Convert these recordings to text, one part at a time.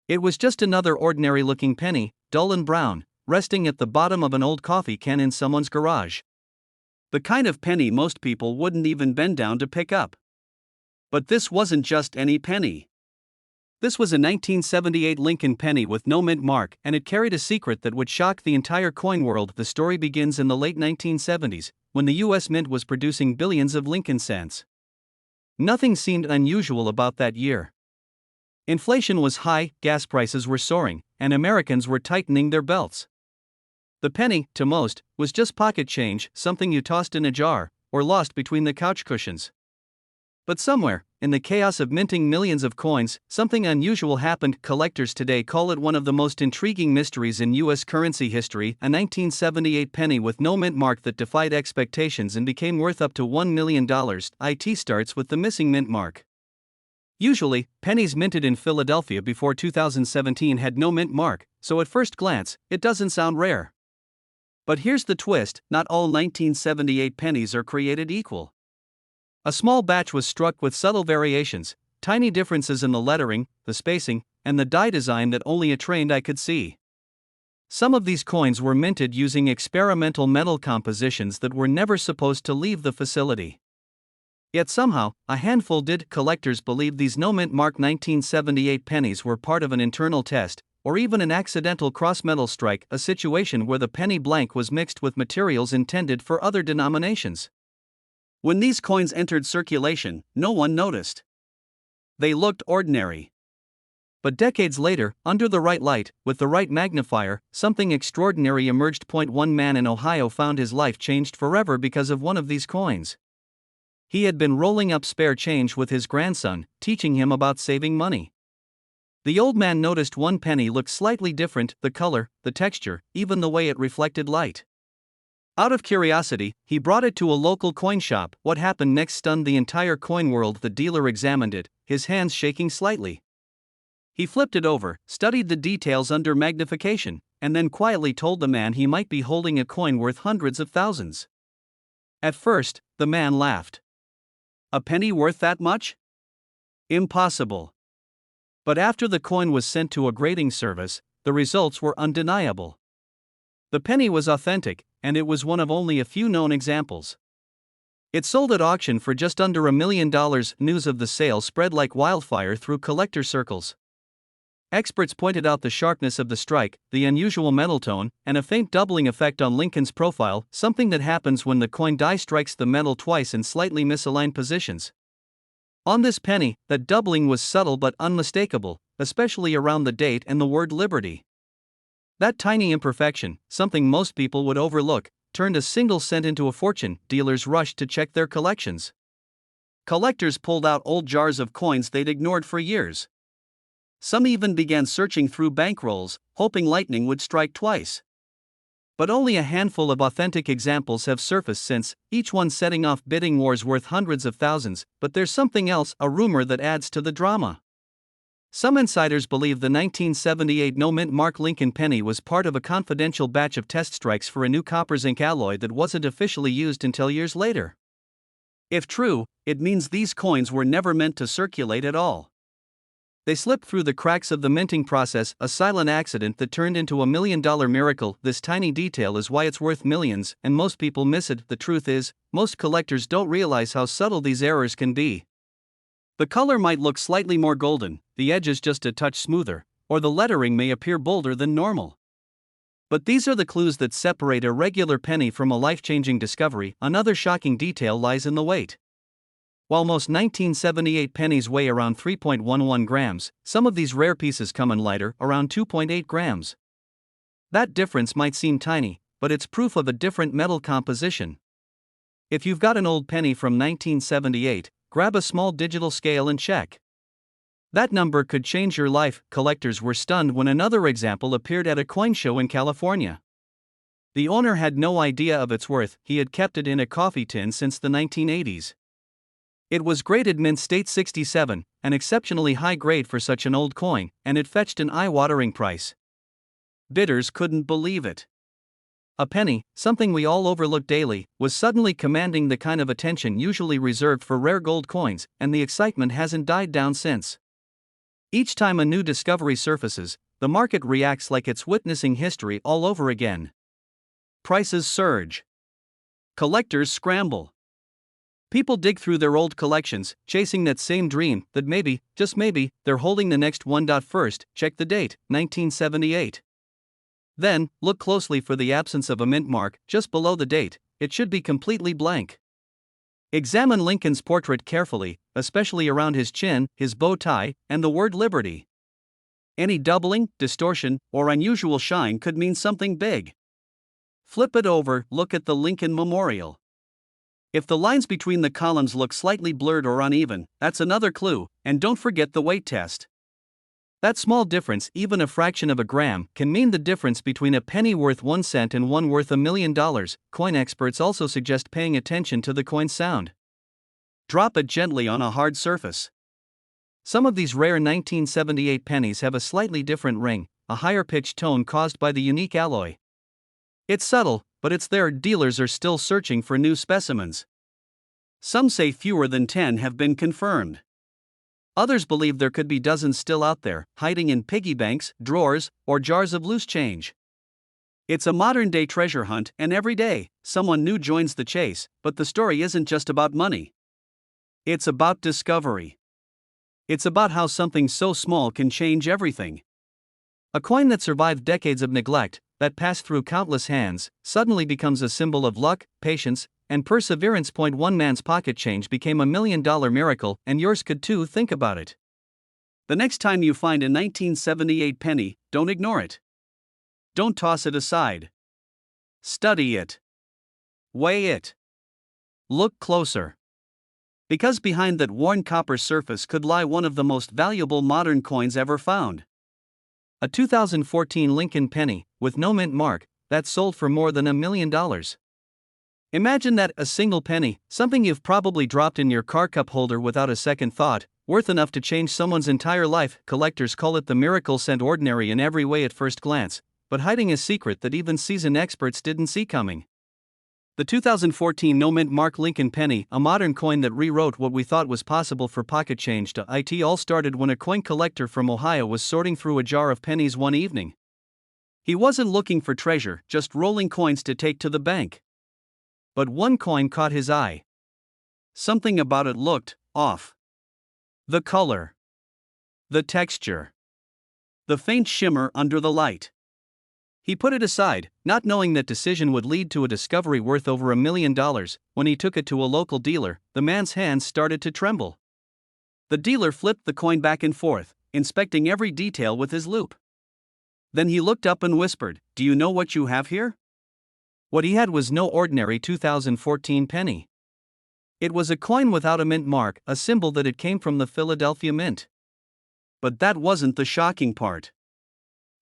It was just another ordinary-looking penny, dull and brown, resting at the bottom of an old coffee can in someone's garage. The kind of penny most people wouldn't even bend down to pick up. But this wasn't just any penny. This was a 1978 Lincoln penny with no mint mark, and it carried a secret that would shock the entire coin world. The story begins in the late 1970s, when the U.S. Mint was producing billions of Lincoln cents. Nothing seemed unusual about that year. Inflation was high, gas prices were soaring, and Americans were tightening their belts. The penny, to most, was just pocket change, something you tossed in a jar, or lost between the couch cushions. But somewhere, in the chaos of minting millions of coins, something unusual happened. Collectors today call it one of the most intriguing mysteries in U.S. currency history, a 1978 penny with no mint mark that defied expectations and became worth up to $1 million. It starts with the missing mint mark. Usually, pennies minted in Philadelphia before 2017 had no mint mark, so at first glance, it doesn't sound rare. But here's the twist: not all 1978 pennies are created equal. A small batch was struck with subtle variations, tiny differences in the lettering, the spacing, and the die design that only a trained eye could see. Some of these coins were minted using experimental metal compositions that were never supposed to leave the facility. Yet somehow, a handful did. Collectors believe these no-mint mark 1978 pennies were part of an internal test, or even an accidental cross-metal strike, a situation where the penny blank was mixed with materials intended for other denominations. When these coins entered circulation, no one noticed. They looked ordinary. But decades later, under the right light, with the right magnifier, something extraordinary emerged. One man in Ohio found his life changed forever because of one of these coins. He had been rolling up spare change with his grandson, teaching him about saving money. The old man noticed one penny looked slightly different: the color, the texture, even the way it reflected light. Out of curiosity, he brought it to a local coin shop. What happened next stunned the entire coin world. The dealer examined it, his hands shaking slightly. He flipped it over, studied the details under magnification, and then quietly told the man he might be holding a coin worth hundreds of thousands. At first, the man laughed. A penny worth that much? Impossible. But after the coin was sent to a grading service, the results were undeniable. The penny was authentic, and it was one of only a few known examples. It sold at auction for just under $1 million. News of the sale spread like wildfire through collector circles. Experts pointed out the sharpness of the strike, the unusual metal tone, and a faint doubling effect on Lincoln's profile, something that happens when the coin die strikes the metal twice in slightly misaligned positions. On this penny, that doubling was subtle but unmistakable, especially around the date and the word liberty. That tiny imperfection, something most people would overlook, turned a single cent into a fortune. Dealers rushed to check their collections. Collectors pulled out old jars of coins they'd ignored for years. Some even began searching through bankrolls, hoping lightning would strike twice. But only a handful of authentic examples have surfaced since, each one setting off bidding wars worth hundreds of thousands. But there's something else, a rumor that adds to the drama. Some insiders believe the 1978 no-mint mark Lincoln penny was part of a confidential batch of test strikes for a new copper zinc alloy that wasn't officially used until years later. If true, it means these coins were never meant to circulate at all. They slipped through the cracks of the minting process, a silent accident that turned into $1 million miracle. This tiny detail is why it's worth millions, and most people miss it. The truth is, most collectors don't realize how subtle these errors can be. The color might look slightly more golden, the edges just a touch smoother, or the lettering may appear bolder than normal. But these are the clues that separate a regular penny from a life-changing discovery. Another shocking detail lies in the weight. While most 1978 pennies weigh around 3.11 grams, some of these rare pieces come in lighter, around 2.8 grams. That difference might seem tiny, but it's proof of a different metal composition. If you've got an old penny from 1978, grab a small digital scale and check. That number could change your life. Collectors were stunned when another example appeared at a coin show in California. The owner had no idea of its worth. He had kept it in a coffee tin since the 1980s. It was graded mint state 67, an exceptionally high grade for such an old coin, and it fetched an eye-watering price. Bidders couldn't believe it. A penny, something we all overlook daily, was suddenly commanding the kind of attention usually reserved for rare gold coins, and the excitement hasn't died down since. Each time a new discovery surfaces, the market reacts like it's witnessing history all over again. Prices surge. Collectors scramble. People dig through their old collections, chasing that same dream that maybe, just maybe, they're holding the next one. First, check the date, 1978. Then, look closely for the absence of a mint mark just below the date. It should be completely blank. Examine Lincoln's portrait carefully, especially around his chin, his bow tie, and the word liberty. Any doubling, distortion, or unusual shine could mean something big. Flip it over, look at the Lincoln Memorial. If the lines between the columns look slightly blurred or uneven, that's another clue, and don't forget the weight test. That small difference, even a fraction of a gram, can mean the difference between a penny worth 1 cent and one worth $1 million. Coin experts also suggest paying attention to the coin's sound. Drop it gently on a hard surface. Some of these rare 1978 pennies have a slightly different ring, a higher pitched tone caused by the unique alloy. It's subtle, but it's there. Dealers are still searching for new specimens. Some say fewer than 10 have been confirmed. Others believe there could be dozens still out there, hiding in piggy banks, drawers, or jars of loose change. It's a modern-day treasure hunt, and every day, someone new joins the chase, but the story isn't just about money. It's about discovery. It's about how something so small can change everything. A coin that survived decades of neglect, that passed through countless hands, suddenly becomes a symbol of luck, patience, and perseverance. One man's pocket change became $1 million miracle, and yours could too. Think about it. The next time you find a 1978 penny, don't ignore it. Don't toss it aside. Study it. Weigh it. Look closer. Because behind that worn copper surface could lie one of the most valuable modern coins ever found. A 2014 Lincoln penny, with no mint mark, that sold for more than $1 million. Imagine that, a single penny, something you've probably dropped in your car cup holder without a second thought, worth enough to change someone's entire life. Collectors call it the miracle cent, ordinary in every way at first glance, but hiding a secret that even seasoned experts didn't see coming. The 2014 no mint mark Lincoln penny, a modern coin that rewrote what we thought was possible for pocket change. It all started when a coin collector from Ohio was sorting through a jar of pennies one evening. He wasn't looking for treasure, just rolling coins to take to the bank. But one coin caught his eye. Something about it looked off. The color. The texture. The faint shimmer under the light. He put it aside, not knowing that decision would lead to a discovery worth over $1 million. When he took it to a local dealer, the man's hands started to tremble. The dealer flipped the coin back and forth, inspecting every detail with his loupe. Then he looked up and whispered, "Do you know what you have here?" What he had was no ordinary 2014 penny. It was a coin without a mint mark, a symbol that it came from the Philadelphia Mint. But that wasn't the shocking part.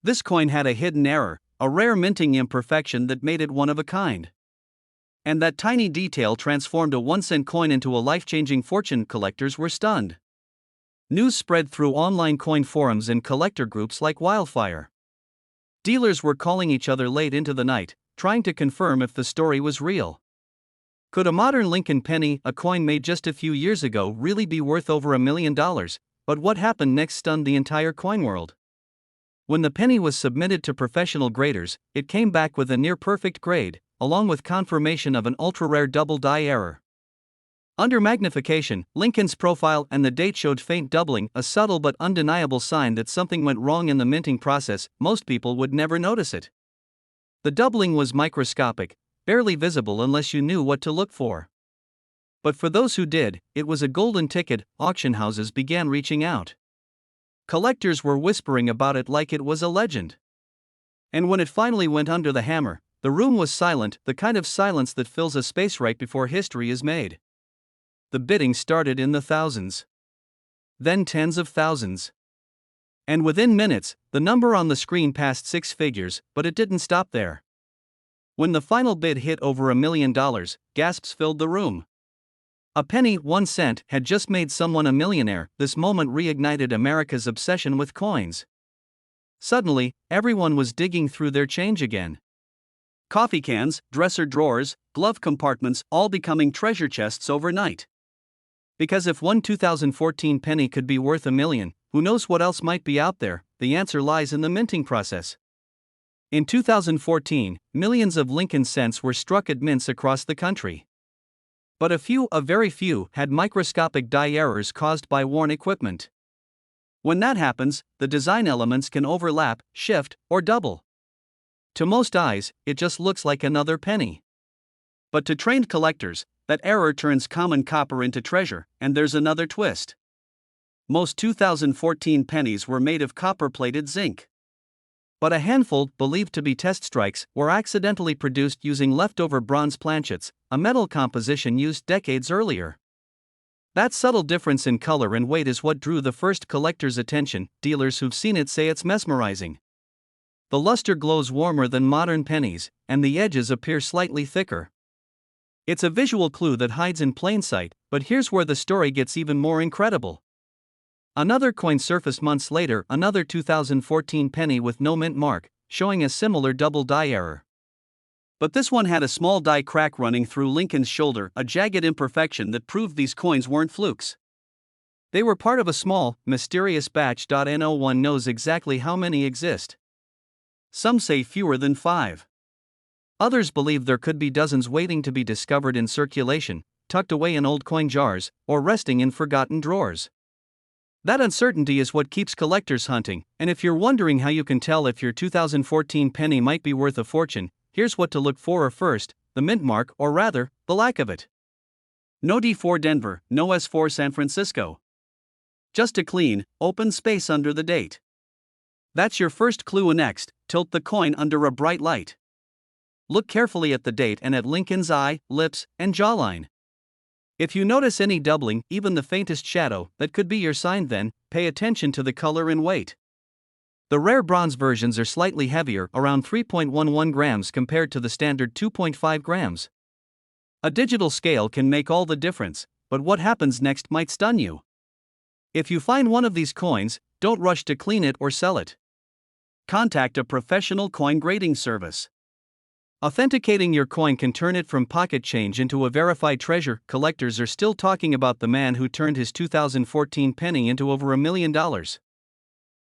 This coin had a hidden error, a rare minting imperfection that made it one of a kind. And that tiny detail transformed a 1-cent coin into a life-changing fortune. Collectors were stunned. News spread through online coin forums and collector groups like wildfire. Dealers were calling each other late into the night, trying to confirm if the story was real. Could a modern Lincoln penny, a coin made just a few years ago, really be worth over $1 million? But what happened next stunned the entire coin world. When the penny was submitted to professional graders, it came back with a near-perfect grade, along with confirmation of an ultra-rare double die error. Under magnification, Lincoln's profile and the date showed faint doubling, a subtle but undeniable sign that something went wrong in the minting process. Most people would never notice it. The doubling was microscopic, barely visible unless you knew what to look for. But for those who did, it was a golden ticket. Auction houses began reaching out. Collectors were whispering about it like it was a legend. And when it finally went under the hammer, the room was silent, the kind of silence that fills a space right before history is made. The bidding started in the thousands. Then tens of thousands. And within minutes, the number on the screen passed 6 figures, but it didn't stop there. When the final bid hit over $1 million, gasps filled the room. A penny, 1 cent, had just made someone a millionaire. This moment reignited America's obsession with coins. Suddenly, everyone was digging through their change again. Coffee cans, dresser drawers, glove compartments, all becoming treasure chests overnight. Because if one 2014 penny could be worth $1 million, who knows what else might be out there? The answer lies in the minting process. In 2014, millions of Lincoln cents were struck at mints across the country. But a very few, had microscopic die errors caused by worn equipment. When that happens, the design elements can overlap, shift, or double. To most eyes, it just looks like another penny. But to trained collectors, that error turns common copper into treasure, and there's another twist. Most 2014 pennies were made of copper-plated zinc. But a handful, believed to be test strikes, were accidentally produced using leftover bronze planchets, a metal composition used decades earlier. That subtle difference in color and weight is what drew the first collectors' attention. Dealers who've seen it say it's mesmerizing. The luster glows warmer than modern pennies, and the edges appear slightly thicker. It's a visual clue that hides in plain sight, but here's where the story gets even more incredible. Another coin surfaced months later, another 2014 penny with no mint mark, showing a similar double die error. But this one had a small die crack running through Lincoln's shoulder, a jagged imperfection that proved these coins weren't flukes. They were part of a small, mysterious batch. No one knows exactly how many exist. Some say fewer than 5. Others believe there could be dozens waiting to be discovered in circulation, tucked away in old coin jars, or resting in forgotten drawers. That uncertainty is what keeps collectors hunting, and if you're wondering how you can tell if your 2014 penny might be worth a fortune, here's what to look for. First, the mint mark, or rather, the lack of it. No D for Denver, no S for San Francisco. Just a clean, open space under the date. That's your first clue. Next, tilt the coin under a bright light. Look carefully at the date and at Lincoln's eye, lips, and jawline. If you notice any doubling, even the faintest shadow, that could be your sign. Then, pay attention to the color and weight. The rare bronze versions are slightly heavier, around 3.11 grams compared to the standard 2.5 grams. A digital scale can make all the difference, but what happens next might stun you. If you find one of these coins, don't rush to clean it or sell it. Contact a professional coin grading service. Authenticating your coin can turn it from pocket change into a verified treasure. Collectors are still talking about the man who turned his 2014 penny into over $1 million.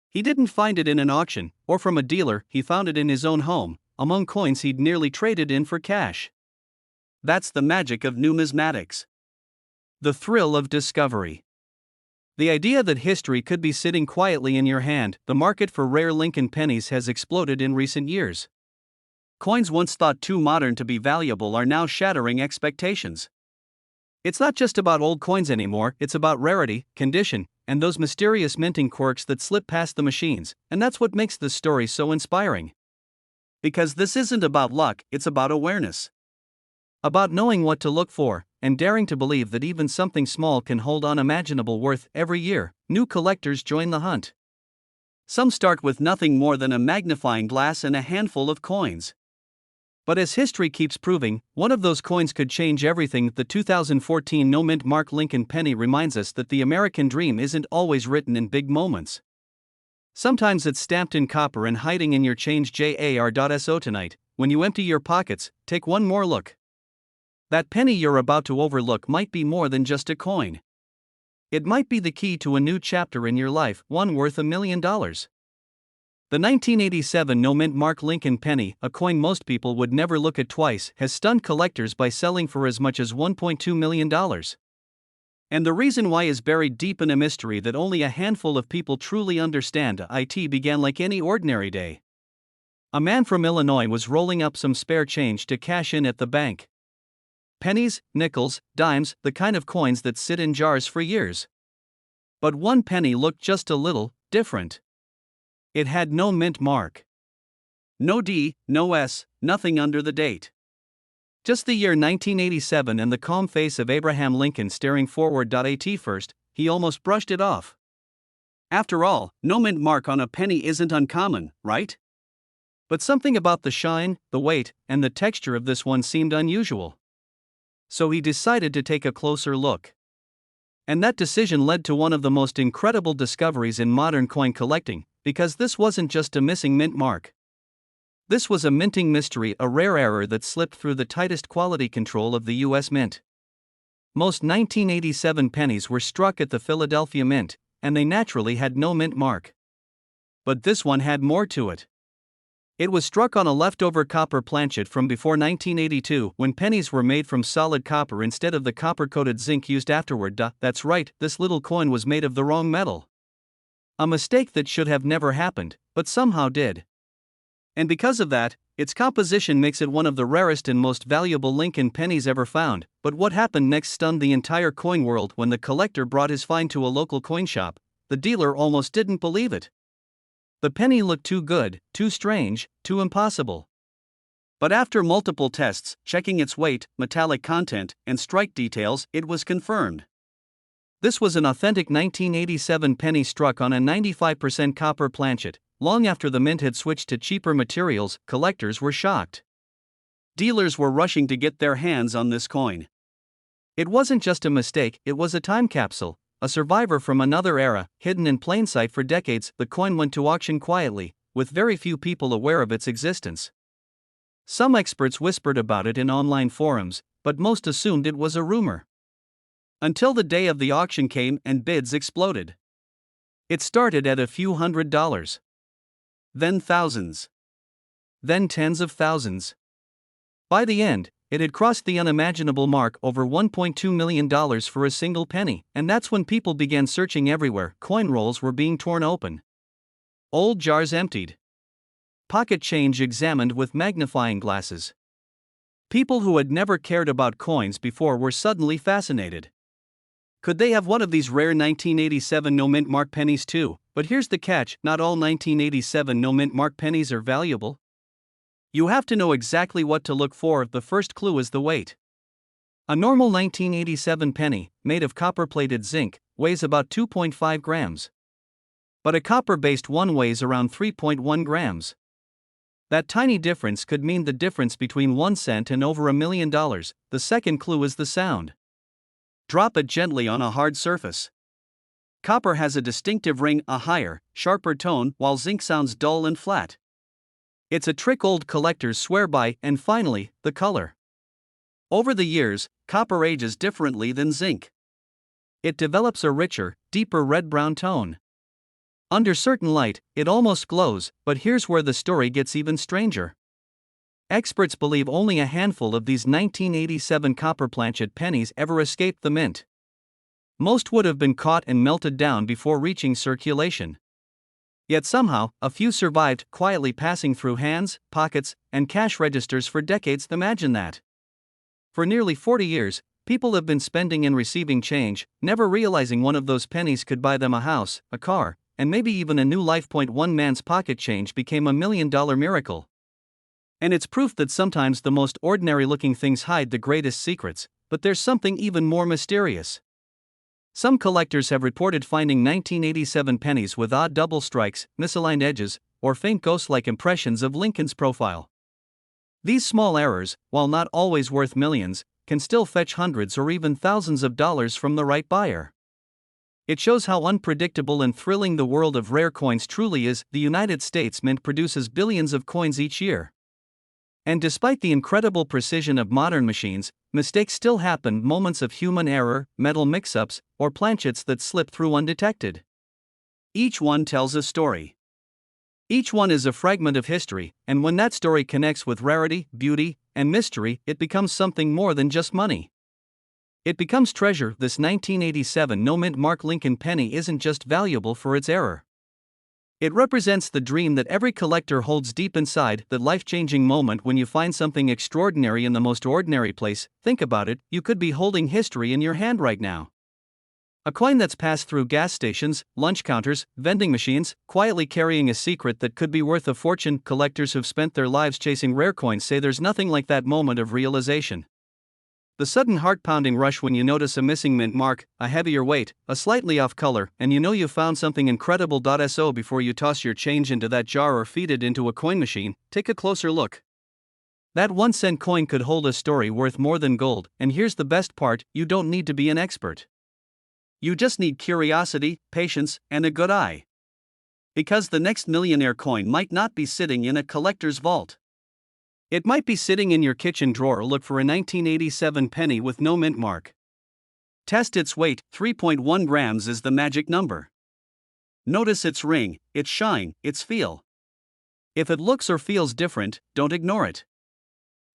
He didn't find it in an auction, or from a dealer, he found it in his own home, among coins he'd nearly traded in for cash. That's the magic of numismatics. The thrill of discovery. The idea that history could be sitting quietly in your hand. The market for rare Lincoln pennies has exploded in recent years. Coins once thought too modern to be valuable are now shattering expectations. It's not just about old coins anymore, it's about rarity, condition, and those mysterious minting quirks that slip past the machines, and that's what makes this story so inspiring. Because this isn't about luck, it's about awareness. About knowing what to look for, and daring to believe that even something small can hold unimaginable worth. Every year, new collectors join the hunt. Some start with nothing more than a magnifying glass and a handful of coins. But as history keeps proving, one of those coins could change everything. The 2014 no mint mark Lincoln penny reminds us that the American dream isn't always written in big moments. Sometimes it's stamped in copper and hiding in your change. JAR.SO tonight, when you empty your pockets, take one more look. That penny you're about to overlook might be more than just a coin. It might be the key to a new chapter in your life, one worth $1 million. The 1987 no mint mark Lincoln penny, a coin most people would never look at twice, has stunned collectors by selling for as much as $1.2 million. And the reason why is buried deep in a mystery that only a handful of people truly understand. It began like any ordinary day. A man from Illinois was rolling up some spare change to cash in at the bank. Pennies, nickels, dimes, the kind of coins that sit in jars for years. But one penny looked just a little different. It had no mint mark. No D, no S, nothing under the date. Just the year 1987 and the calm face of Abraham Lincoln staring forward. At first, he almost brushed it off. After all, no mint mark on a penny isn't uncommon, right? But something about the shine, the weight, and the texture of this one seemed unusual. So he decided to take a closer look. And that decision led to one of the most incredible discoveries in modern coin collecting, because this wasn't just a missing mint mark. This was a minting mystery, a rare error that slipped through the tightest quality control of the U.S. Mint. Most 1987 pennies were struck at the Philadelphia Mint, and they naturally had no mint mark. But this one had more to it. It was struck on a leftover copper planchet from before 1982, when pennies were made from solid copper instead of the copper-coated zinc used afterward. That's right, this little coin was made of the wrong metal. A mistake that should have never happened, but somehow did. And because of that, its composition makes it one of the rarest and most valuable Lincoln pennies ever found. But what happened next stunned the entire coin world. When the collector brought his find to a local coin shop, the dealer almost didn't believe it. The penny looked too good, too strange, too impossible. But after multiple tests, checking its weight, metallic content, and strike details, it was confirmed. This was an authentic 1987 penny struck on a 95% copper planchet. Long after the mint had switched to cheaper materials, collectors were shocked. Dealers were rushing to get their hands on this coin. It wasn't just a mistake, it was a time capsule, a survivor from another era, hidden in plain sight for decades. The coin went to auction quietly, with very few people aware of its existence. Some experts whispered about it in online forums, but most assumed it was a rumor. Until the day of the auction came and bids exploded. It started at a few $100s. Then thousands. Then tens of thousands. By the end, it had crossed the unimaginable mark, over $1.2 million for a single penny, and that's when people began searching everywhere. Coin rolls were being torn open. Old jars emptied. Pocket change examined with magnifying glasses. People who had never cared about coins before were suddenly fascinated. Could they have one of these rare 1987 no-mint mark pennies too? But here's the catch, not all 1987 no-mint mark pennies are valuable. You have to know exactly what to look for. The first clue is the weight. A normal 1987 penny, made of copper-plated zinc, weighs about 2.5 grams. But a copper-based one weighs around 3.1 grams. That tiny difference could mean the difference between 1 cent and over $1 million. The second clue is the sound. Drop it gently on a hard surface. Copper has a distinctive ring, a higher, sharper tone, while zinc sounds dull and flat. It's a trick old collectors swear by. And finally, the color. Over the years, copper ages differently than zinc. It develops a richer, deeper red-brown tone. Under certain light, it almost glows, but here's where the story gets even stranger. Experts believe only a handful of these 1987 copper planchet pennies ever escaped the mint. Most would have been caught and melted down before reaching circulation. Yet somehow, a few survived, quietly passing through hands, pockets, and cash registers for decades. Imagine that. For nearly 40 years, people have been spending and receiving change, never realizing one of those pennies could buy them a house, a car, and maybe even a new life. One man's pocket change became $1 million miracle. And it's proof that sometimes the most ordinary-looking things hide the greatest secrets. But there's something even more mysterious. Some collectors have reported finding 1987 pennies with odd double strikes, misaligned edges, or faint ghost-like impressions of Lincoln's profile. These small errors, while not always worth millions, can still fetch hundreds or even thousands of dollars from the right buyer. It shows how unpredictable and thrilling the world of rare coins truly is. The United States Mint produces billions of coins each year. And despite the incredible precision of modern machines, mistakes still happen, moments of human error, metal mix-ups, or planchets that slip through undetected. Each one tells a story. Each one is a fragment of history, and when that story connects with rarity, beauty, and mystery, it becomes something more than just money. It becomes treasure. This 1987 no-mint mark Lincoln penny isn't just valuable for its error. It represents the dream that every collector holds deep inside, that life-changing moment when you find something extraordinary in the most ordinary place. Think about it, you could be holding history in your hand right now. A coin that's passed through gas stations, lunch counters, vending machines, quietly carrying a secret that could be worth a fortune. Collectors who've spent their lives chasing rare coins say there's nothing like that moment of realization. The sudden heart-pounding rush when you notice a missing mint mark, a heavier weight, a slightly off color, and you know you've found something incredible. So before you toss your change into that jar or feed it into a coin machine, take a closer look. That 1-cent coin could hold a story worth more than gold, and here's the best part, you don't need to be an expert. You just need curiosity, patience, and a good eye. Because the next millionaire coin might not be sitting in a collector's vault. It might be sitting in your kitchen drawer. Look for a 1987 penny with no mint mark. Test its weight. 3.1 grams is the magic number. Notice its ring, its shine, its feel. If it looks or feels different, don't ignore it.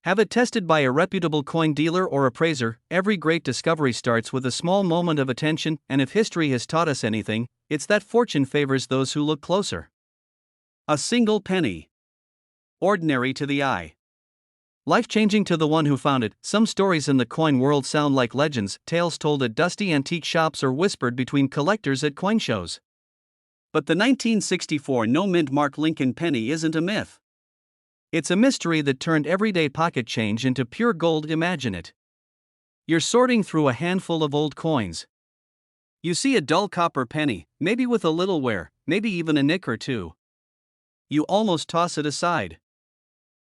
Have it tested by a reputable coin dealer or appraiser. Every great discovery starts with a small moment of attention, and if history has taught us anything, it's that fortune favors those who look closer. A single penny. Ordinary to the eye, life-changing to the one who found it. Some stories in the coin world sound like legends, tales told at dusty antique shops or whispered between collectors at coin shows. But the 1964 no-mint mark Lincoln penny isn't a myth. It's a mystery that turned everyday pocket change into pure gold. Imagine it. You're sorting through a handful of old coins. You see a dull copper penny, maybe with a little wear, maybe even a nick or two. You almost toss it aside.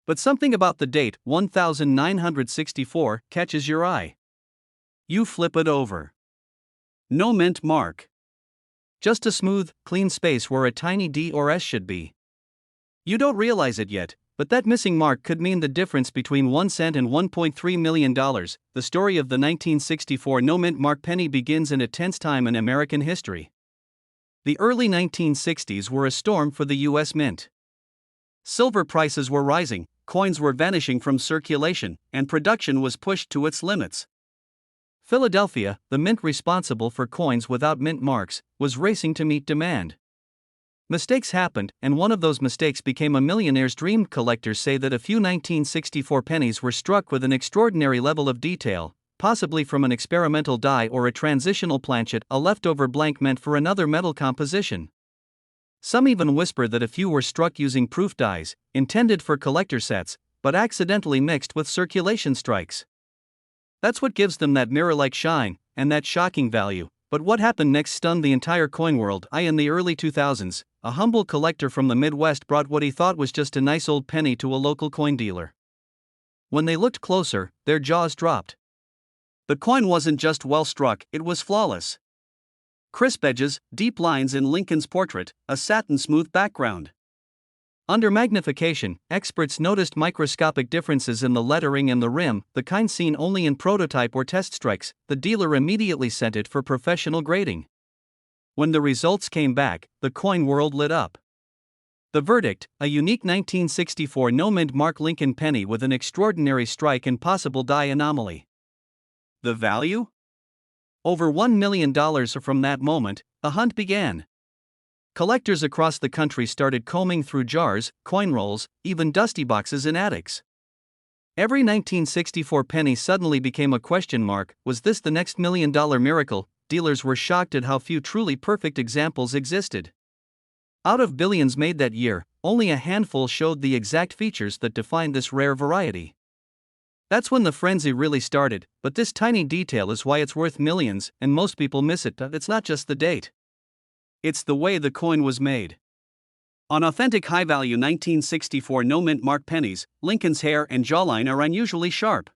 But something about the date, 1964, catches your eye. You flip it over. No mint mark. Just a smooth, clean space where a tiny D or S should be. You don't realize it yet, but that missing mark could mean the difference between 1 cent and $1.3 million. The story of the 1964 no mint mark penny begins in a tense time in American history. The early 1960s were a storm for the U.S. Mint. Silver prices were rising, coins were vanishing from circulation, and production was pushed to its limits. Philadelphia, the mint responsible for coins without mint marks, was racing to meet demand. Mistakes happened, and one of those mistakes became a millionaire's dream. Collectors say that a few 1964 pennies were struck with an extraordinary level of detail, possibly from an experimental die or a transitional planchet, a leftover blank meant for another metal composition. Some even whisper that a few were struck using proof dies, intended for collector sets, but accidentally mixed with circulation strikes. That's what gives them that mirror-like shine, and that shocking value. But what happened next stunned the entire coin world. In the early 2000s, a humble collector from the Midwest brought what he thought was just a nice old penny to a local coin dealer. When they looked closer, their jaws dropped. The coin wasn't just well struck, it was flawless. Crisp edges, deep lines in Lincoln's portrait, a satin-smooth background. Under magnification, experts noticed microscopic differences in the lettering and the rim, the kind seen only in prototype or test strikes. The dealer immediately sent it for professional grading. When the results came back, the coin world lit up. The verdict: a unique 1964 no-mint mark Lincoln penny with an extraordinary strike and possible die anomaly. The value? Over $1 million. From that moment, a hunt began. Collectors across the country started combing through jars, coin rolls, even dusty boxes in attics. Every 1964 penny suddenly became a question mark. Was this the next $1 million miracle? Dealers were shocked at how few truly perfect examples existed. Out of billions made that year, only a handful showed the exact features that defined this rare variety. That's when the frenzy really started, but this tiny detail is why it's worth millions, and most people miss it. It's not just the date. It's the way the coin was made. On authentic high-value 1964 no-mint mark pennies, Lincoln's hair and jawline are unusually sharp.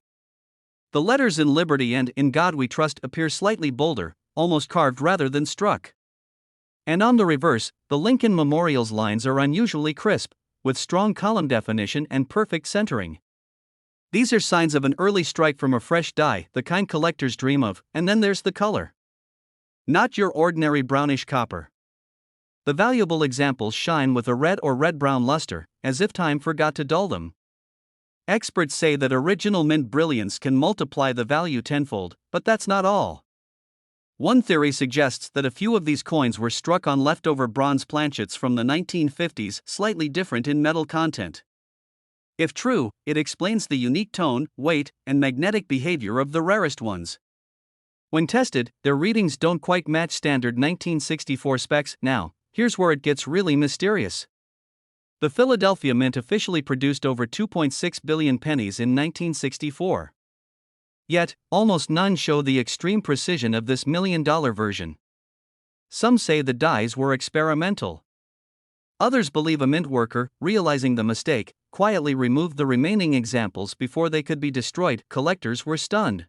The letters "In Liberty" and "In God We Trust" appear slightly bolder, almost carved rather than struck. And on the reverse, the Lincoln Memorial's lines are unusually crisp, with strong column definition and perfect centering. These are signs of an early strike from a fresh die, the kind collectors dream of. And then there's the color. Not your ordinary brownish copper. The valuable examples shine with a red or red-brown luster, as if time forgot to dull them. Experts say that original mint brilliance can multiply the value tenfold, but that's not all. One theory suggests that a few of these coins were struck on leftover bronze planchets from the 1950s, slightly different in metal content. If true, it explains the unique tone, weight, and magnetic behavior of the rarest ones. When tested, their readings don't quite match standard 1964 specs. Now, here's where it gets really mysterious. The Philadelphia Mint officially produced over 2.6 billion pennies in 1964. Yet, almost none show the extreme precision of this $1 million version. Some say the dies were experimental. Others believe a mint worker, realizing the mistake, quietly removed the remaining examples before they could be destroyed. Collectors were stunned.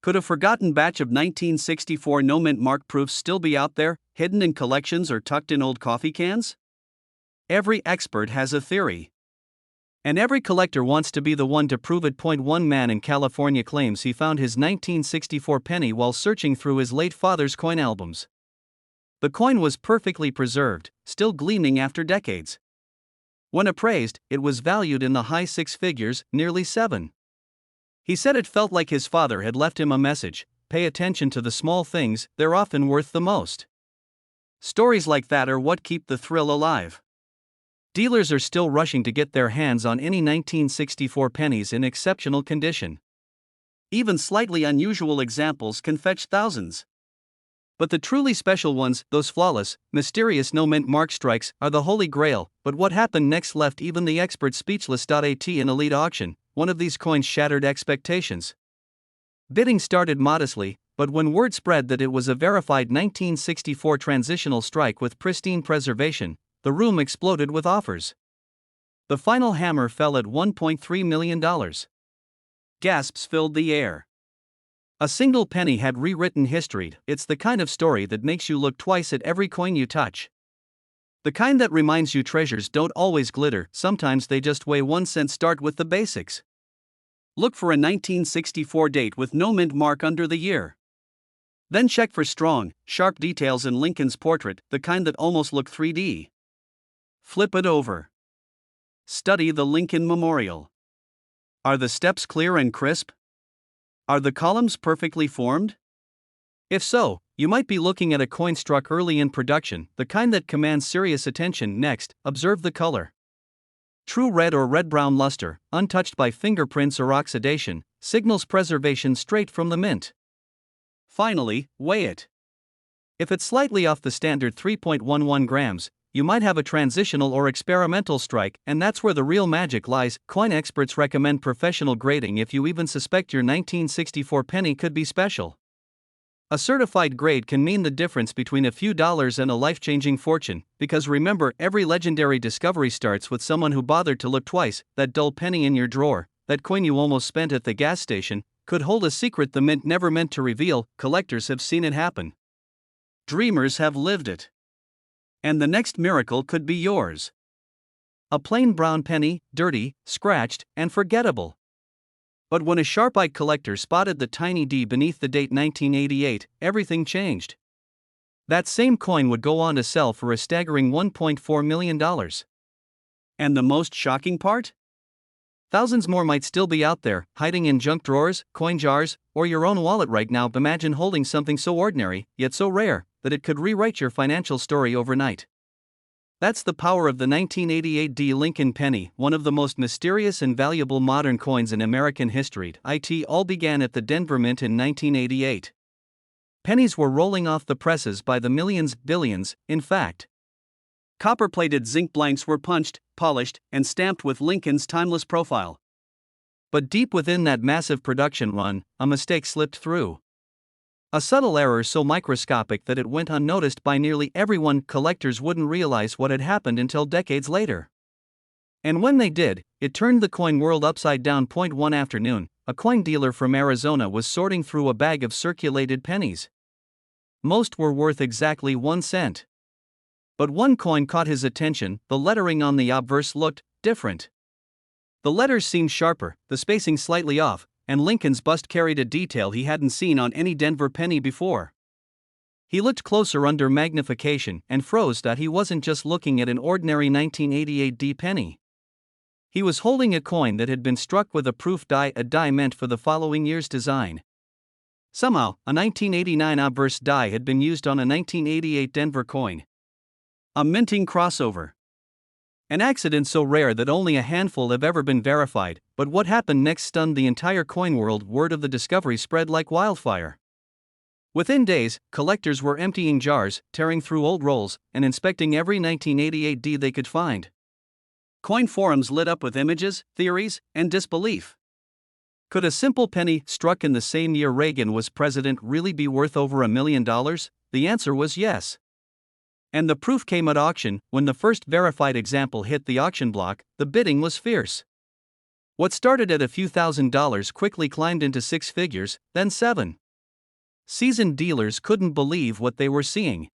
Could a forgotten batch of 1964 no-mint mark proofs still be out there, hidden in collections or tucked in old coffee cans? Every expert has a theory. And every collector wants to be the one to prove it. One man in California claims he found his 1964 penny while searching through his late father's coin albums. The coin was perfectly preserved, still gleaming after decades. When appraised, it was valued in the high six figures, nearly 7. He said it felt like his father had left him a message: pay attention to the small things, they're often worth the most. Stories like that are what keep the thrill alive. Dealers are still rushing to get their hands on any 1964 pennies in exceptional condition. Even slightly unusual examples can fetch thousands. But the truly special ones, those flawless, mysterious no-mint mark strikes, are the holy grail. But what happened next left even the experts speechless. At an elite auction, one of these coins shattered expectations. Bidding started modestly, but when word spread that it was a verified 1964 transitional strike with pristine preservation, the room exploded with offers. The final hammer fell at $1.3 million. Gasps filled the air. A single penny had rewritten history. It's the kind of story that makes you look twice at every coin you touch. The kind that reminds you treasures don't always glitter, sometimes they just weigh 1 cent. Start with the basics. Look for a 1964 date with no mint mark under the year. Then check for strong, sharp details in Lincoln's portrait, the kind that almost look 3D. Flip it over. Study the Lincoln Memorial. Are the steps clear and crisp? Are the columns perfectly formed? If so, you might be looking at a coin struck early in production, the kind that commands serious attention. Next, observe the color. True red or red-brown luster, untouched by fingerprints or oxidation, signals preservation straight from the mint. Finally, weigh it. If it's slightly off the standard 3.11 grams, you might have a transitional or experimental strike, and that's where the real magic lies. Coin experts recommend professional grading if you even suspect your 1964 penny could be special. A certified grade can mean the difference between a few dollars and a life-changing fortune, because remember, every legendary discovery starts with someone who bothered to look twice. That dull penny in your drawer, that coin you almost spent at the gas station, could hold a secret the mint never meant to reveal. Collectors have seen it happen. Dreamers have lived it. And the next miracle could be yours. A plain brown penny, dirty, scratched, and forgettable. But when a sharp-eyed collector spotted the tiny D beneath the date 1988, everything changed. That same coin would go on to sell for a staggering $1.4 million. And the most shocking part? Thousands more might still be out there, hiding in junk drawers, coin jars, or your own wallet right now. Imagine holding something so ordinary, yet so rare, that it could rewrite your financial story overnight. That's the power of the 1988 D Lincoln penny, one of the most mysterious and valuable modern coins in American history. It all began at the Denver Mint in 1988. Pennies were rolling off the presses by the millions, billions, in fact. Copper-plated zinc blanks were punched, polished, and stamped with Lincoln's timeless profile. But deep within that massive production run, a mistake slipped through. A subtle error so microscopic that it went unnoticed by nearly everyone. Collectors wouldn't realize what had happened until decades later. And when they did, it turned the coin world upside down. One afternoon, a coin dealer from Arizona was sorting through a bag of circulated pennies. Most were worth exactly 1 cent. But one coin caught his attention. The lettering on the obverse looked different. The letters seemed sharper, the spacing slightly off, and Lincoln's bust carried a detail he hadn't seen on any Denver penny before. He looked closer under magnification and froze that he wasn't just looking at an ordinary 1988 D penny. He was holding a coin that had been struck with a proof die, a die meant for the following year's design. Somehow, a 1989 obverse die had been used on a 1988 Denver coin. A minting crossover. An accident so rare that only a handful have ever been verified, but what happened next stunned the entire coin world. Word of the discovery spread like wildfire. Within days, collectors were emptying jars, tearing through old rolls, and inspecting every 1988 D they could find. Coin forums lit up with images, theories, and disbelief. Could a simple penny, struck in the same year Reagan was president, really be worth over $1 million? The answer was yes. And the proof came at auction. When the first verified example hit the auction block, the bidding was fierce. What started at a few $1,000s quickly climbed into 6 figures, then 7. Seasoned dealers couldn't believe what they were seeing.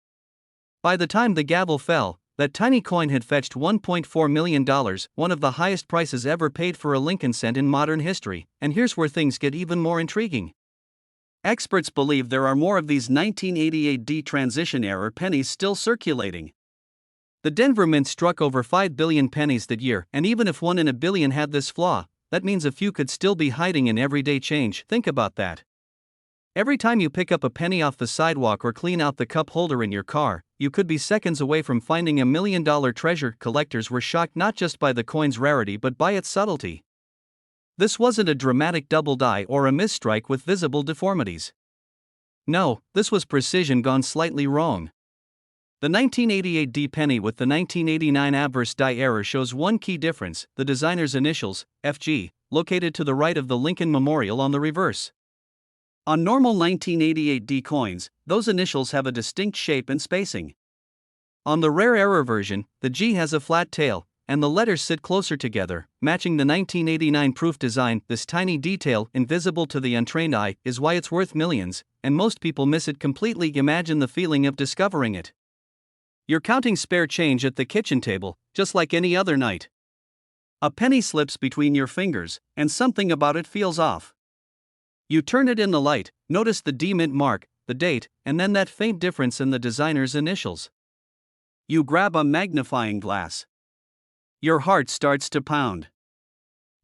By the time the gavel fell, that tiny coin had fetched $1.4 million, one of the highest prices ever paid for a Lincoln cent in modern history. And here's where things get even more intriguing. Experts believe there are more of these 1988D transition error pennies still circulating. The Denver Mint struck over 5 billion pennies that year, and even if 1 in a billion had this flaw, that means a few could still be hiding in everyday change. Think about that. Every time you pick up a penny off the sidewalk or clean out the cup holder in your car, you could be seconds away from finding $1 million treasure. Collectors were shocked not just by the coin's rarity but by its subtlety. This wasn't a dramatic double die or a misstrike with visible deformities. No, this was precision gone slightly wrong. The 1988D penny with the 1989 adverse die error shows one key difference: the designer's initials, FG, located to the right of the Lincoln Memorial on the reverse. On normal 1988D coins, those initials have a distinct shape and spacing. On the rare error version, the G has a flat tail, and the letters sit closer together, matching the 1989 proof design. This tiny detail, invisible to the untrained eye, is why it's worth millions, and most people miss it completely. Imagine the feeling of discovering it. You're counting spare change at the kitchen table, just like any other night. A penny slips between your fingers, and something about it feels off. You turn it in the light, notice the D-mint mark, the date, and then that faint difference in the designer's initials. You grab a magnifying glass. Your heart starts to pound.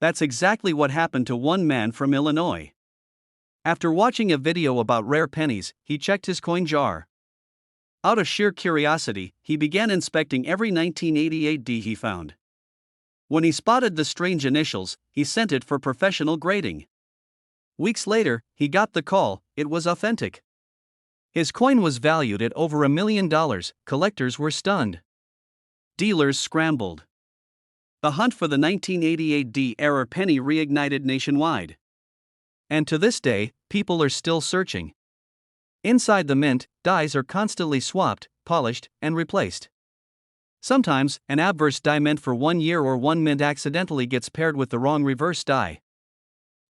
That's exactly what happened to one man from Illinois. After watching a video about rare pennies, he checked his coin jar. Out of sheer curiosity, he began inspecting every 1988D he found. When he spotted the strange initials, he sent it for professional grading. Weeks later, he got the call. It was authentic. His coin was valued at over $1 million. Collectors were stunned. Dealers scrambled. The hunt for the 1988D error penny reignited nationwide. And to this day, people are still searching. Inside the mint, dies are constantly swapped, polished, and replaced. Sometimes, an adverse die meant for 1 year or 1 mint accidentally gets paired with the wrong reverse die.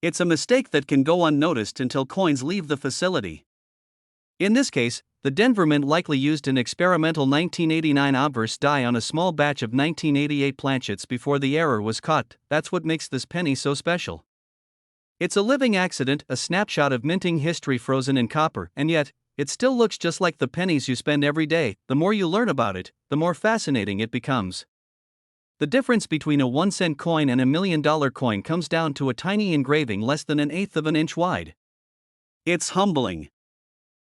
It's a mistake that can go unnoticed until coins leave the facility. In this case, the Denver Mint likely used an experimental 1989 obverse die on a small batch of 1988 planchets before the error was caught. That's what makes this penny so special. It's a living accident, a snapshot of minting history frozen in copper, and yet, it still looks just like the pennies you spend every day. The more you learn about it, the more fascinating it becomes. The difference between a 1-cent coin and $1 million coin comes down to a tiny engraving less than 1/8 of an inch wide. It's humbling.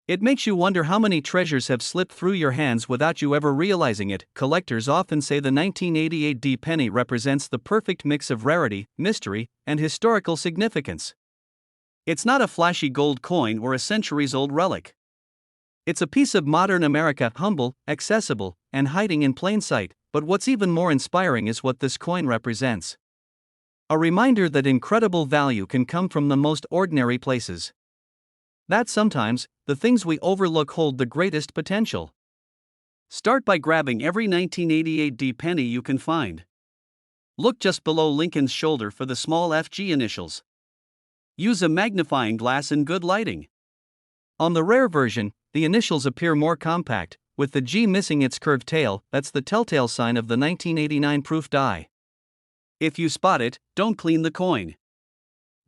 It makes you wonder how many treasures have slipped through your hands without you ever realizing it. Collectors often say the 1988D penny represents the perfect mix of rarity, mystery, and historical significance. It's not a flashy gold coin or a centuries-old relic. It's a piece of modern America, humble, accessible, and hiding in plain sight. But what's even more inspiring is what this coin represents. A reminder that incredible value can come from the most ordinary places. That sometimes, the things we overlook hold the greatest potential. Start by grabbing every 1988D penny you can find. Look just below Lincoln's shoulder for the small FG initials. Use a magnifying glass in good lighting. On the rare version, the initials appear more compact, with the G missing its curved tail. That's the telltale sign of the 1989 proof die. If you spot it, don't clean the coin.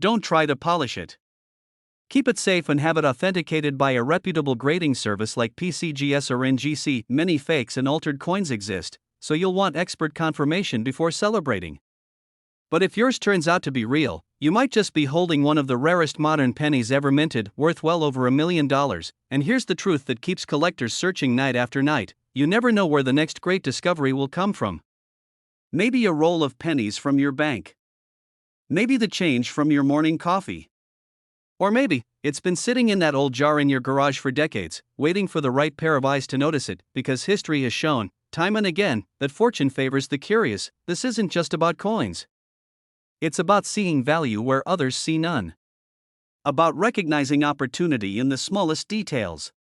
Don't try to polish it. Keep it safe and have it authenticated by a reputable grading service like PCGS or NGC. Many fakes and altered coins exist, so you'll want expert confirmation before celebrating. But if yours turns out to be real, you might just be holding one of the rarest modern pennies ever minted, worth well over $1 million. And here's the truth that keeps collectors searching night after night: you never know where the next great discovery will come from. Maybe a roll of pennies from your bank. Maybe the change from your morning coffee. Or maybe, it's been sitting in that old jar in your garage for decades, waiting for the right pair of eyes to notice it, because history has shown, time and again, that fortune favors the curious. This isn't just about coins. It's about seeing value where others see none. About recognizing opportunity in the smallest details.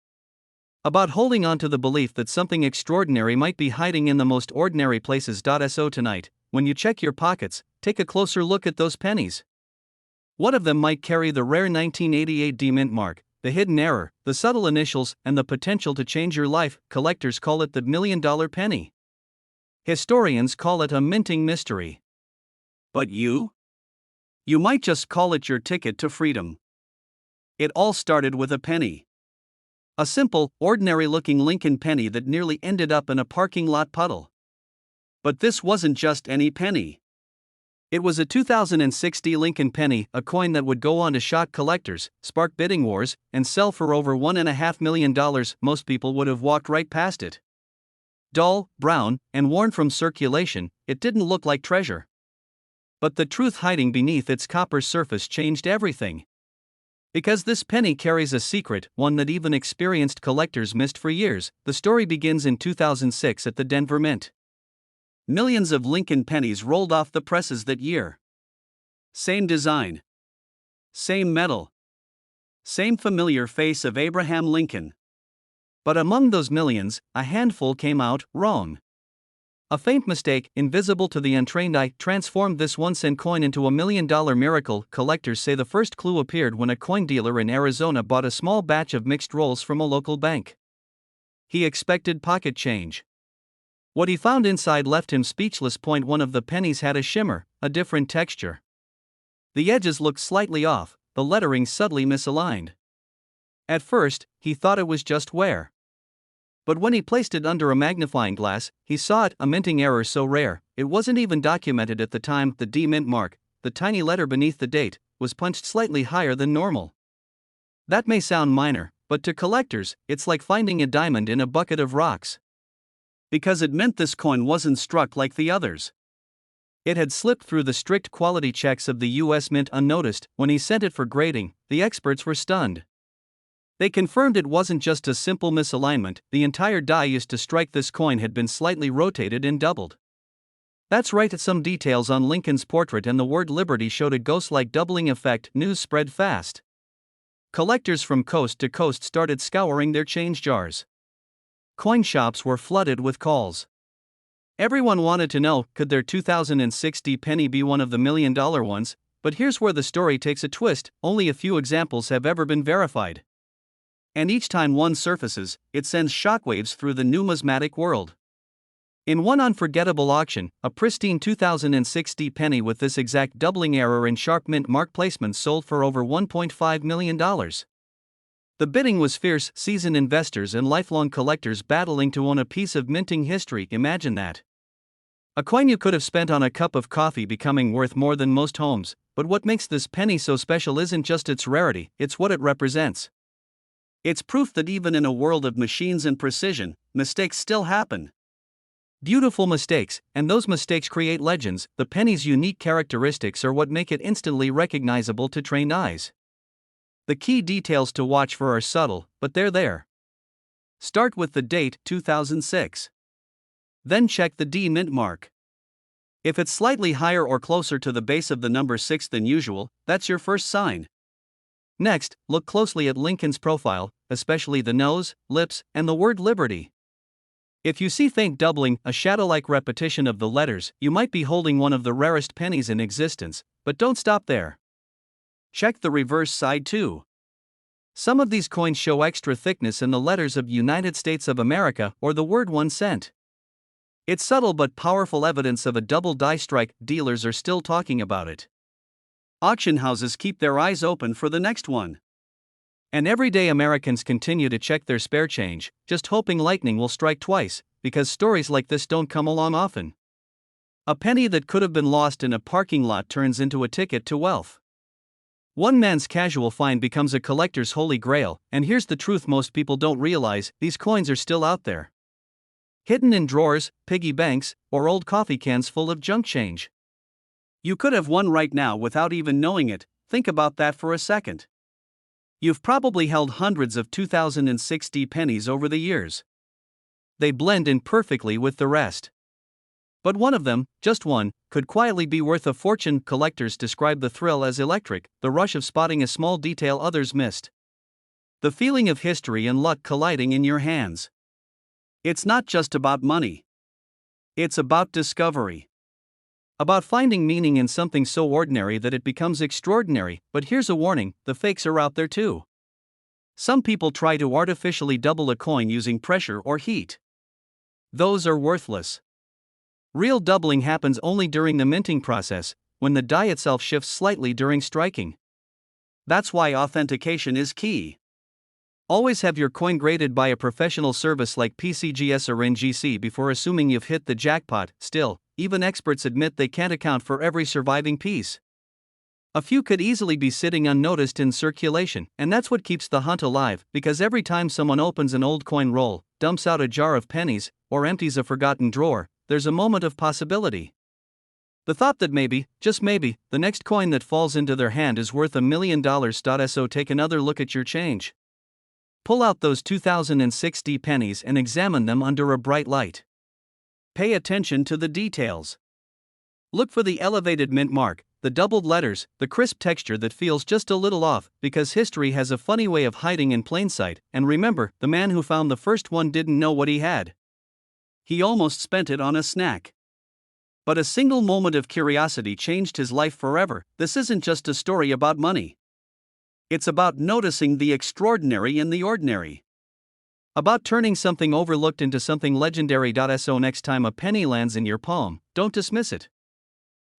About holding on to the belief that something extraordinary might be hiding in the most ordinary places. So tonight, when you check your pockets, take a closer look at those pennies. What of them might carry the rare 1988D mint mark, the hidden error, the subtle initials, and the potential to change your life? Collectors call it the $1 million penny. Historians call it a minting mystery. But you? You might just call it your ticket to freedom. It all started with a penny. A simple, ordinary-looking Lincoln penny that nearly ended up in a parking lot puddle. But this wasn't just any penny. It was a 2060 Lincoln penny, a coin that would go on to shock collectors, spark bidding wars, and sell for over $1.5 million. Most people would have walked right past it. Dull, brown, and worn from circulation, it didn't look like treasure. But the truth hiding beneath its copper surface changed everything. Because this penny carries a secret, one that even experienced collectors missed for years. The story begins in 2006 at the Denver Mint. Millions of Lincoln pennies rolled off the presses that year. Same design. Same metal. Same familiar face of Abraham Lincoln. But among those millions, a handful came out wrong. A faint mistake, invisible to the untrained eye, transformed this 1-cent coin into $1 million miracle. Collectors say the first clue appeared when a coin dealer in Arizona bought a small batch of mixed rolls from a local bank. He expected pocket change. What he found inside left him speechless. One of the pennies had a shimmer, a different texture. The edges looked slightly off, the lettering subtly misaligned. At first, he thought it was just wear. But when he placed it under a magnifying glass, he saw it, a minting error so rare, it wasn't even documented at the time. The D mint mark, the tiny letter beneath the date, was punched slightly higher than normal. That may sound minor, but to collectors, it's like finding a diamond in a bucket of rocks. Because it meant this coin wasn't struck like the others. It had slipped through the strict quality checks of the U.S. Mint unnoticed. When he sent it for grading, the experts were stunned. They confirmed it wasn't just a simple misalignment, the entire die used to strike this coin had been slightly rotated and doubled. That's right, some details on Lincoln's portrait and the word Liberty showed a ghost-like doubling effect. News spread fast. Collectors from coast to coast started scouring their change jars. Coin shops were flooded with calls. Everyone wanted to know, could their 2060 penny be one of the $1 million ones? But here's where the story takes a twist: only a few examples have ever been verified. And each time one surfaces, it sends shockwaves through the numismatic world. In one unforgettable auction, a pristine 2060 penny with this exact doubling error and sharp mint mark placement sold for over $1.5 million. The bidding was fierce, seasoned investors and lifelong collectors battling to own a piece of minting history. Imagine that. A coin you could have spent on a cup of coffee becoming worth more than most homes. But what makes this penny so special isn't just its rarity, it's what it represents. It's proof that even in a world of machines and precision, mistakes still happen. Beautiful mistakes, and those mistakes create legends. The penny's unique characteristics are what make it instantly recognizable to trained eyes. The key details to watch for are subtle, but they're there. Start with the date, 2006. Then check the D mint mark. If it's slightly higher or closer to the base of the number 6 than usual, that's your first sign. Next, look closely at Lincoln's profile, especially the nose, lips, and the word Liberty. If you see faint doubling, a shadow-like repetition of the letters, you might be holding one of the rarest pennies in existence. But don't stop there. Check the reverse side too. Some of these coins show extra thickness in the letters of United States of America or the word 1 cent. It's subtle but powerful evidence of a double die strike. Dealers are still talking about it. Auction houses keep their eyes open for the next one. And everyday Americans continue to check their spare change, just hoping lightning will strike twice, because stories like this don't come along often. A penny that could have been lost in a parking lot turns into a ticket to wealth. One man's casual find becomes a collector's holy grail, and here's the truth most people don't realize: these coins are still out there. Hidden in drawers, piggy banks, or old coffee cans full of junk change. You could have one right now without even knowing it. Think about that for a second. You've probably held hundreds of 2060 pennies over the years. They blend in perfectly with the rest. But one of them, just one, could quietly be worth a fortune. Collectors describe the thrill as electric, the rush of spotting a small detail others missed. The feeling of history and luck colliding in your hands. It's not just about money. It's about discovery. About finding meaning in something so ordinary that it becomes extraordinary. But here's a warning: the fakes are out there too. Some people try to artificially double a coin using pressure or heat. Those are worthless. Real doubling happens only during the minting process, when the die itself shifts slightly during striking. That's why authentication is key. Always have your coin graded by a professional service like PCGS or NGC before assuming you've hit the jackpot. Still, even experts admit they can't account for every surviving piece. A few could easily be sitting unnoticed in circulation, and that's what keeps the hunt alive, because every time someone opens an old coin roll, dumps out a jar of pennies, or empties a forgotten drawer, there's a moment of possibility. The thought that maybe, just maybe, the next coin that falls into their hand is worth $1 million. So take another look at your change. Pull out those 2060 pennies and examine them under a bright light. Pay attention to the details. Look for the elevated mint mark, the doubled letters, the crisp texture that feels just a little off, because history has a funny way of hiding in plain sight. And remember, the man who found the first one didn't know what he had. He almost spent it on a snack. But a single moment of curiosity changed his life forever. This isn't just a story about money. It's about noticing the extraordinary in the ordinary. About turning something overlooked into something legendary. So next time a penny lands in your palm, don't dismiss it.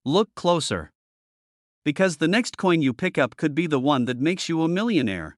Look closer. Because the next coin you pick up could be the one that makes you a millionaire.